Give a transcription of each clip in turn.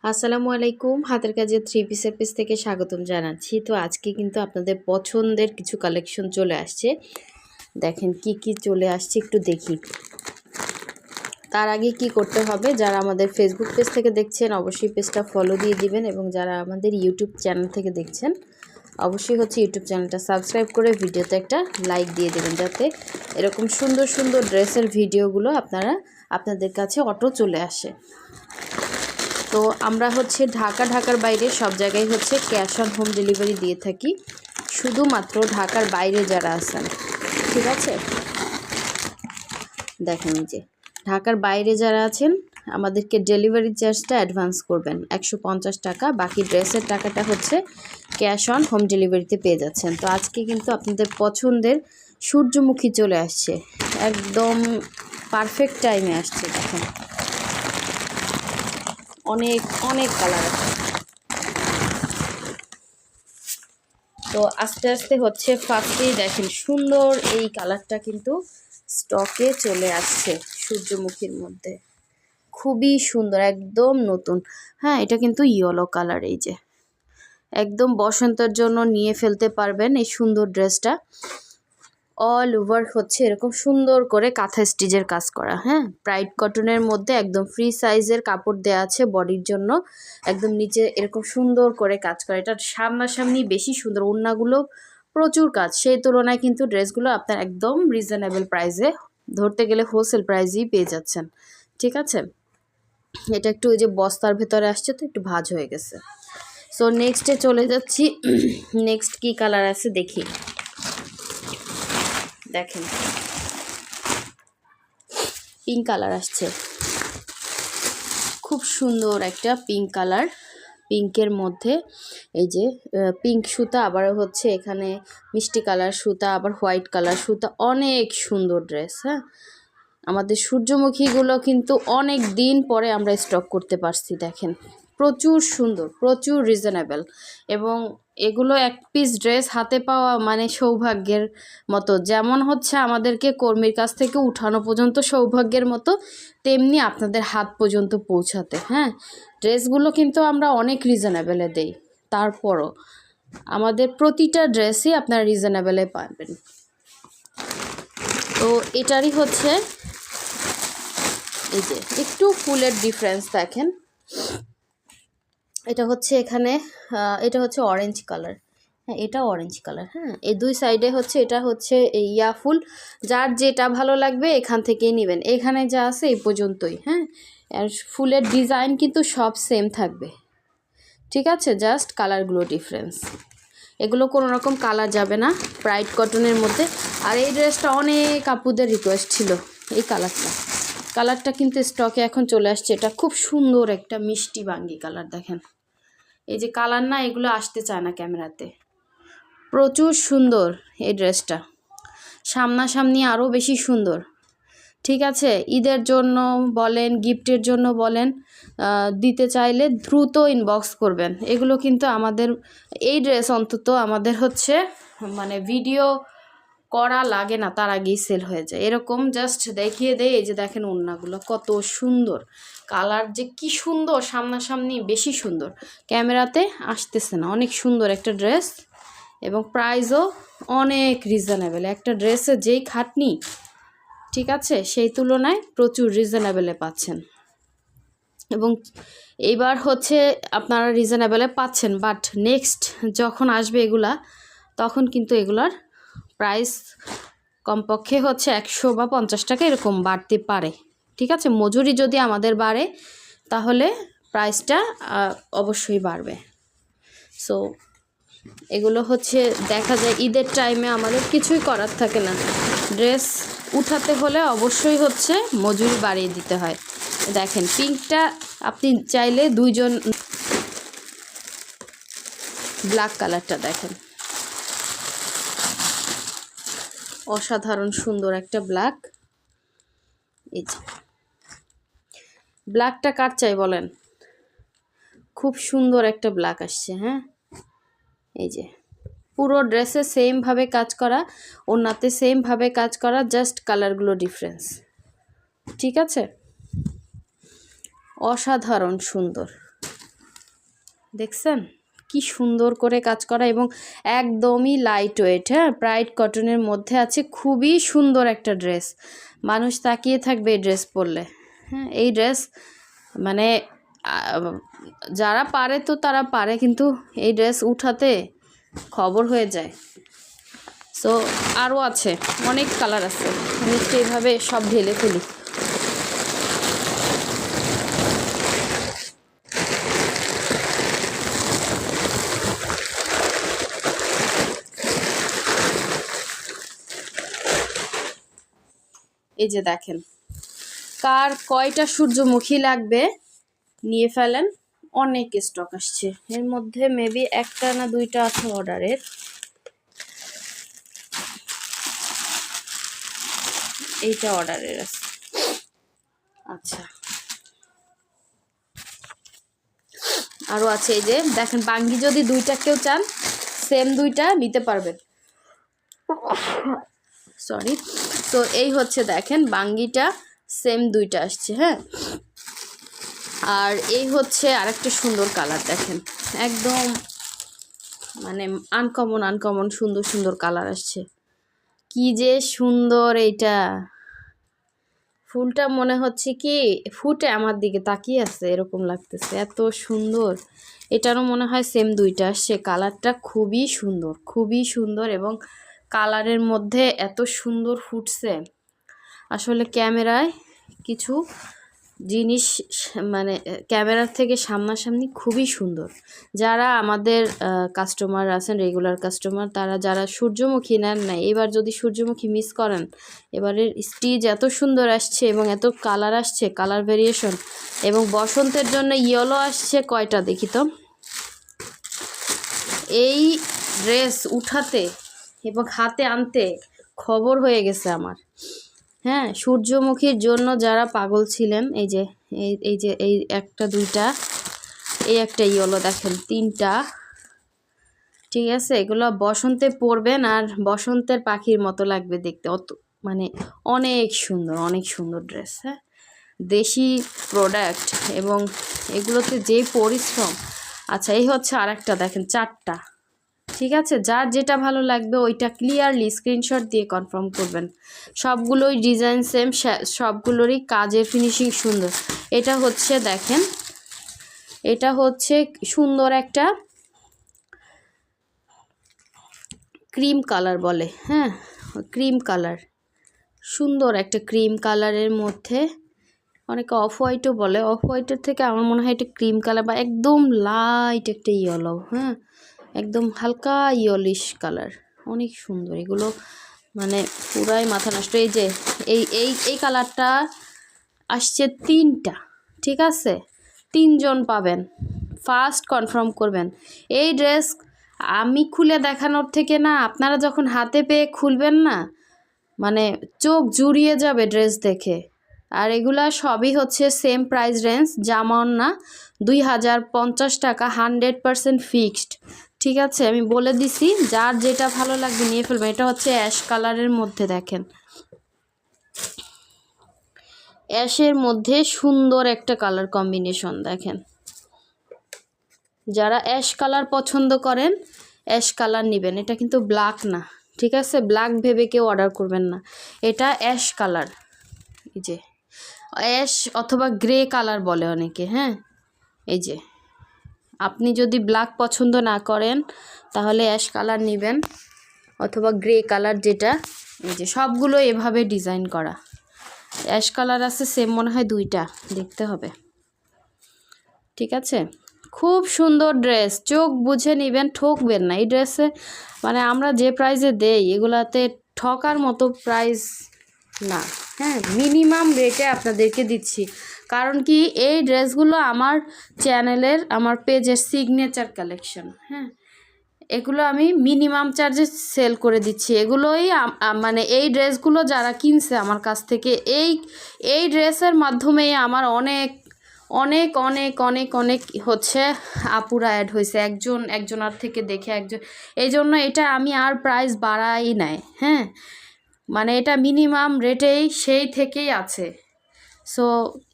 আসসালামু আলাইকুম। হাতের কাজে থ্রি পিসের পেজ থেকে স্বাগতম জানাচ্ছি। তো আজকে কিন্তু আপনাদের পছন্দের কিছু কালেকশন চলে আসছে। দেখেন কি কি চলে আসছে একটু দেখি। তার আগে কি করতে হবে, যারা আমাদের ফেসবুক পেজ থেকে দেখছেন অবশ্যই পেজটা ফলো দিয়ে দিবেন, এবং যারা আমাদের ইউটিউব চ্যানেল থেকে দেখছেন অবশ্যই ইউটিউব চ্যানেলটা সাবস্ক্রাইব করে ভিডিওতে একটা লাইক দিয়ে দেবেন, যাতে এরকম সুন্দর সুন্দর ড্রেসের ভিডিওগুলো আপনাদের কাছে অটো চলে আসে। তো আমরা ঢাকার বাইরে সব জায়গায় ক্যাশ অন হোম ডেলিভারি দিয়ে থাকি, শুধুমাত্র ঢাকার বাইরে যারা আছেন, ঠিক আছে। দেখেন যে ঢাকার বাইরে যারা আছেন আমাদেরকে ডেলিভারি চার্জটা অ্যাডভান্স করবেন 150 টাকা, বাকি ড্রেসের টাকাটা ক্যাশ অন হোম ডেলিভারিতে পেয়ে যাচ্ছেন। তো আজকে কিন্তু আপনাদের পছন্দের সূর্যমুখী চলে আসছে, একদম পারফেক্ট টাইমে আসছে। দেখেন অনেক অনেক কালার আছে। তো আস্তে আস্তে ফার্স্টেই দেখেন সুন্দর এই কালারটা কিন্তু স্টকে চলে আসছে সূর্যমুখীর মধ্যে, খুবই সুন্দর, একদম নতুন। হ্যাঁ, এটা কিন্তু ইয়েলো কালার, এই যে একদম বসন্তের জন্য নিয়ে ফেলতে পারবেন এই সুন্দর ড্রেসটা। অল ওভার এরকম সুন্দর করে কাঁথা স্টিচের কাজ করা। হ্যাঁ, প্রাইড কটনের মধ্যে একদম ফ্রি সাইজের কাপড় দেওয়া আছে বডির জন্য, একদম নিচে এরকম সুন্দর করে কাজ করা। এটা সামনাসামনি বেশি সুন্দর, ওড়নাগুলো প্রচুর কাজ, সেই তুলনায় কিন্তু ড্রেসগুলো আপনার একদম রিজনেবল প্রাইসে, ধরতে গেলে হোলসেল প্রাইসেই পেয়ে যাচ্ছেন, ঠিক আছে। এটা একটু ওই যে বস্তার ভেতরে আসছে তো একটু ভাঁজ হয়ে গেছে। সো নেক্সটে চলে যাচ্ছি। নেক্সট কি কালার আছে দেখি। দেখেন পিঙ্ক কালার আসছে, খুব সুন্দর একটা পিঙ্ক কালার। পিঙ্কের মধ্যে এই যে পিঙ্ক সুতা, আবার এখানে মিষ্টি কালার সুতা, আবার হোয়াইট কালার সুতা, অনেক সুন্দর ড্রেস। হ্যাঁ, আমাদের সূর্যমুখীগুলো কিন্তু অনেক দিন পরে আমরা স্টক করতে পারছি। দেখেন প্রচুর সুন্দর, প্রচুর রিজনেবল, এবং এগুলো এক পিস ড্রেস হাতে পাওয়া মানে সৌভাগ্যের মতো। যেমন আমাদেরকে কর্মীর কাছ থেকে উঠানো পর্যন্ত সৌভাগ্যের মতো, তেমনি আপনাদের হাত পর্যন্ত পৌঁছাতে। হ্যাঁ, ড্রেসগুলো কিন্তু আমরা অনেক রিজনেবলে দেই, তারপরও আমাদের প্রতিটা ড্রেসই আপনারা রিজনেবলে পাবেন। তো এটারই এই যে একটু ফুলের ডিফারেন্স দেখেন। এটা এখানে এটা অরেঞ্জ কালার। হ্যাঁ, এটা অরেঞ্জ কালার। হ্যাঁ, এই দুই সাইডে এটা ইয়া ফুল, যার যেটা ভালো লাগবে এখান থেকেই নেবেন। এখানে যা আছে এই পর্যন্তই। হ্যাঁ, আর ফুলের ডিজাইন কিন্তু সব সেম থাকবে, ঠিক আছে, জাস্ট কালারগুলো ডিফারেন্স। এগুলো কোনো রকম কালার যাবে না প্রাইড কটনের মধ্যে। আর এই ড্রেসটা অনেক আপুদের রিকোয়েস্ট ছিল, এই কালারটা কিন্তু স্টকে এখন চলে আসছে। এটা খুব সুন্দর একটা মিষ্টি বাঙ্গি কালার। দেখেন এই যে কালার না, এগুলো আসতে চায় না ক্যামেরাতে, প্রচুর সুন্দর এই ড্রেসটা, সামনাসামনি আরও বেশি সুন্দর, ঠিক আছে। ঈদের জন্য বলেন, গিফটের জন্য বলেন, দিতে চাইলে দ্রুত ইনবক্স করবেন। এগুলো কিন্তু আমাদের এই ড্রেস অন্তত আমাদের মানে ভিডিও করা লাগে না, তার আগেই সেল হয়ে যায়। এরকম জাস্ট দেখিয়ে দেয়। এই যে দেখেন ওড়নাগুলো কত সুন্দর, কালার যে কি সুন্দর, সামনাসামনি বেশি সুন্দর, ক্যামেরাতে আসতেছে না। অনেক সুন্দর একটা ড্রেস, এবং প্রাইসও অনেক রিজনেবল। একটা ড্রেসে যেই খাটনি, ঠিক আছে, সেই তুলনায় প্রচুর রিজনেবলে পাচ্ছেন। এবং এইবার আপনারা রিজনেবলে পাচ্ছেন, বাট নেক্সট যখন আসবে এগুলা, তখন কিন্তু এগুলার প্রাইস কমপক্ষে 100 বা 50 টাকা এরকম বাড়তে পারে, ঠিক আছে। মজুরি যদি আমাদের বাড়ে তাহলে প্রাইসটা অবশ্যই বাড়বে। সো এগুলো দেখা যায় ঈদের টাইমে আমাদের কিছুই করার থাকে না, ড্রেস উঠাতে হলে অবশ্যই মজুরি বাড়িয়ে দিতে হয়। দেখেন পিঙ্কটা আপনি চাইলে দুইজন, ব্ল্যাক কালারটা দেখেন অসাধারণ সুন্দর একটা ব্ল্যাক। এই যে ব্ল্যাকটা কার চাই বলেন, খুব সুন্দর একটা ব্ল্যাক আসছে। হ্যাঁ, এই যে পুরো ড্রেসে সেমভাবে কাজ করা, ওড়নাতে সেমভাবে কাজ করা, জাস্ট কালারগুলো ডিফারেন্স, ঠিক আছে। অসাধারণ সুন্দর। দেখছেন কি সুন্দর করে কাজ করা এবং একদমই লাইট ওয়েট, হ্যাঁ, ব্রাইট কটনের মধ্যে আছে। খুবই সুন্দর একটা ড্রেস, মানুষ তাকিয়ে থাকবে এই ড্রেস পরলে। হ্যাঁ, এই ড্রেস মানে যারা পারে তো তারা পারে, কিন্তু এই ড্রেস উঠাতে খবর হয়ে যায়। সো আরও আছে, অনেক কালার আছে, আমি একটু এইভাবে সব ঢেলে ফেলি। এই যে দেখেন, কার কয়টা সূর্যমুখী লাগবে নিয়ে ফেলেন, অনেক স্টক আসছে। এর মধ্যে মেবি একটা না দুইটা আছে অর্ডারের। এইটা অর্ডারের আছে। আচ্ছা, আরও আছে। এই যে দেখেন, বাঙ্গি যদি দুইটা কেউ চান সেম দুইটা নিতে পারবেন। সরি। তো এই হচ্ছে দেখেন, বাঙ্গিটা সেম দুইটা আসছে। হ্যাঁ, আর এই হচ্ছে আরেকটা সুন্দর কালার, দেখেন একদম মানে আনকমন সুন্দর সুন্দর কালার আসছে। কি যে সুন্দর এইটা, ফুলটা মনে হচ্ছে কি ফুটে আমার দিকে তাকিয়ে আছে এরকম লাগতেছে, এত সুন্দর। এটারও মনে হয় সেম দুইটা আসছে। কালারটা খুবই সুন্দর এবং কালারের মধ্যে এত সুন্দর ফুটছে। আসলে ক্যামেরায় কিছু জিনিস মানে ক্যামেরার থেকে সামনাসামনি খুবই সুন্দর। যারা আমাদের কাস্টমার আছেন, রেগুলার কাস্টমার, তারা যারা সূর্যমুখী নেন নাই, এবার যদি সূর্যমুখী মিস করেন, এবারের স্টিচ এত সুন্দর আসছে এবং এত কালার আসছে, কালার ভেরিয়েশন, এবং বসন্তের জন্য ইয়েলো আসছে কয়টা দেখি তো। এই ড্রেস উঠাতে এবং হাতে আনতে খবর হয়ে গেছে আমার। হ্যাঁ, সূর্যমুখীর জন্য যারা পাগল ছিলেন, এই একটা দুইটা, এই একটা ইয়েলো, দেখেন তিনটা, ঠিক আছে। এগুলো বসন্তে পরবেন আর বসন্তের পাখির মতো লাগবে দেখতে, অত মানে অনেক সুন্দর ড্রেস। হ্যাঁ, দেশি প্রোডাক্ট এবং এগুলোতে যে পরিশ্রম। আচ্ছা, এই হচ্ছে আরেকটা, দেখেন চারটা, ঠিক আছে। যার যেটা ভালো লাগবে ওইটা ক্লিয়ারলি স্ক্রিনশট দিয়ে কনফার্ম করবেন। সবগুলোই ডিজাইন সেম, সবগুলোরই কাজের ফিনিশিং সুন্দর। এটা হচ্ছে দেখেন, এটা হচ্ছে সুন্দর একটা ক্রিম কালার বলে, হ্যাঁ, ক্রিম কালার, সুন্দর একটা ক্রিম কালারের মধ্যে, অনেকে অফ হোয়াইটও বলে। অফ হোয়াইটের থেকে আমার মনে হয় এটা ক্রিম কালার বা একদম লাইট একটা ইয়েলো। হ্যাঁ, একদম হালকা ইয়েলিশ কালার, অনেক সুন্দর এগুলো, মানে পুরাই মাথা নষ্ট। এই যে এই কালারটা আসছে তিনটা, ঠিক আছে, তিনজন পাবেন, ফার্স্ট কনফার্ম করবেন। এই ড্রেস আমি খুলে দেখানোর থেকে না, আপনারা যখন হাতে পেয়ে খুলবেন না, মানে চোখ জুড়িয়ে যাবে ড্রেস দেখে। আর এগুলা সবই হচ্ছে সেম প্রাইস রেঞ্জ, যেমন না 2050 টাকা, 100% ফিক্সড, ঠিক আছে। আমি বলে দিছি, যার যেটা ভালো লাগবে নিয়ে ফেলবেন। এটা হচ্ছে অ্যাশ কালারের মধ্যে, দেখেন অ্যাশের মধ্যে সুন্দর একটা কালার কম্বিনেশন, দেখেন। যারা অ্যাশ কালার পছন্দ করেন অ্যাশ কালার নেবেন, এটা কিন্তু ব্ল্যাক না, ঠিক আছে। ব্ল্যাক ভেবে কেউ অর্ডার করবেন না, এটা অ্যাশ কালার। এই যে অ্যাশ অথবা গ্রে কালার বলে অনেকে। হ্যাঁ, এই যে আপনি যদি ব্ল্যাক পছন্দ না করেন তাহলে অ্যাশ কালার নেবেন অথবা গ্রে কালার, যেটা এই যে সবগুলো এভাবে ডিজাইন করা। অ্যাশ কালার আছে সেম মনে হয় দুইটা, দেখতে হবে, ঠিক আছে। খুব সুন্দর ড্রেস, চোখ বুঝে নেবেন, ঠকবেন না এই ড্রেসে। মানে আমরা যে প্রাইসে দেই এগুলাতে ঠকার মতো প্রাইস না। হ্যাঁ, মিনিমাম রেটে আপনাদেরকে দিচ্ছি, কারণ কি এই ড্রেসগুলো আমার চ্যানেলের, আমার পেজের সিগনেচার কালেকশন। হ্যাঁ, এগুলো আমি মিনিমাম চার্জে সেল করে দিচ্ছি। এগুলোই মানে এই ড্রেসগুলো যারা কিনছে আমার কাছ থেকে, এই ড্রেসের মাধ্যমেই আমার অনেক অনেক অনেক অনেক অনেক হচ্ছে আপুরা অ্যাড হয়েছে, একজনার থেকে দেখে একজন। এই জন্য এটা আমি আর প্রাইস বাড়াই নাই। হ্যাঁ, মানে এটা মিনিমাম রেটেই সেই থেকেই আছে। সো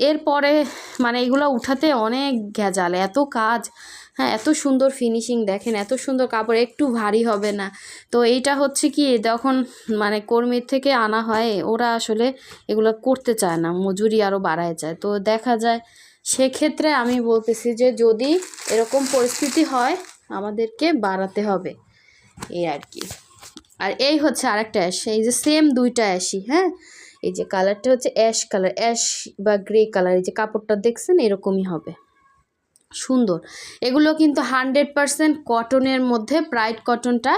এরপরে মানে এগুলো উঠাতে অনেক ভেজাল, এত কাজ। হ্যাঁ, এত সুন্দর ফিনিশিং দেখেন, এত সুন্দর কাপড়, একটু ভারী হবে না। তো এইটা হচ্ছে কি যখন মানে কর্মীর থেকে আনা হয় ওরা আসলে এগুলো করতে চায় না, মজুরি আরও বাড়ায় যায়। তো দেখা যায় সেক্ষেত্রে আমি বলতেছি যে যদি এরকম পরিস্থিতি হয় আমাদেরকে বাড়াতে হবে, এই আর কি। আর এই হচ্ছে আরেকটা অ্যাশ, এই যে সেম দুইটা অ্যাশই, হ্যাঁ, এই যে কালারটা হচ্ছে অ্যাশ কালার, অ্যাশ বা গ্রে কালার, এই যে কাপড়টা দেখছেন এরকমই হবে, সুন্দর। এগুলো কিন্তু 100% কটনের মধ্যে, প্রাইড কটনটা।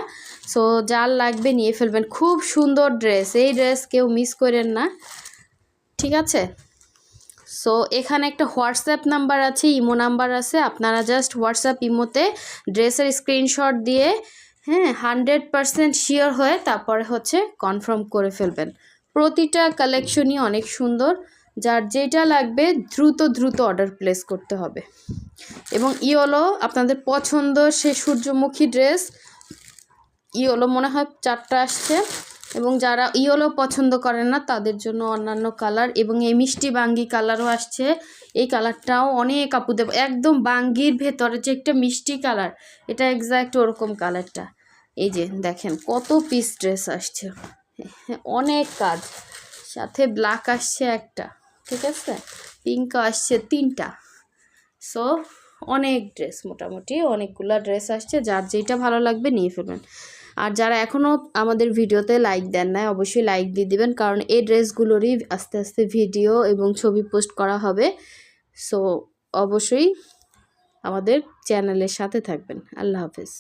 সো যার লাগবে নিয়ে ফেলবেন, খুব সুন্দর ড্রেস, এই ড্রেস কেউ মিস করেন না, ঠিক আছে। সো এখানে একটা হোয়াটসঅ্যাপ নাম্বার আছে, ইমো নাম্বার আছে, আপনারা জাস্ট হোয়াটসঅ্যাপ ইমোতে ড্রেসের স্ক্রিনশট দিয়ে, হ্যাঁ, 100% শিওর হয়ে তারপরে হচ্ছে কনফার্ম করে ফেলবেন। প্রতিটা কালেকশনই অনেক সুন্দর, যার যেটা লাগবে দ্রুত অর্ডার প্লেস করতে হবে। এবং ইয়েলো আপনাদের পছন্দ, সে সূর্যমুখী ড্রেস ইয়েলো মনে হয় 4টা আসছে, এবং যারা ইয়েলো পছন্দ করেন না তাদের জন্য অন্যান্য কালার, এবং এই মিষ্টি বাঙ্গি কালারও আসছে। এই কালারটাও অনেক আপু দেব, একদম বাঙ্গির ভেতরে যে একটা মিষ্টি কালার, এটা এক্স্যাক্ট ওরকম কালারটা। এই যে দেখেন কত পিস ড্রেস আসছে, অনেক কাজ, সাথে ব্ল্যাক আসছে একটা, ঠিক আছে, পিঙ্ক আসছে 3টা। সো অনেক ড্রেস, মোটামুটি অনেকগুলো ড্রেস আসছে, যার যেটা ভালো লাগবে নিয়ে ফেলবেন। আর যারা এখনও আমাদের ভিডিওতে লাইক দেন না অবশ্যই লাইক দিয়ে দিবেন, কারণ এই ড্রেসগুলোরই আস্তে আস্তে ভিডিও এবং ছবি পোস্ট করা হবে। সো অবশ্যই আমাদের চ্যানেলের সাথে থাকবেন। আল্লাহ হাফেজ।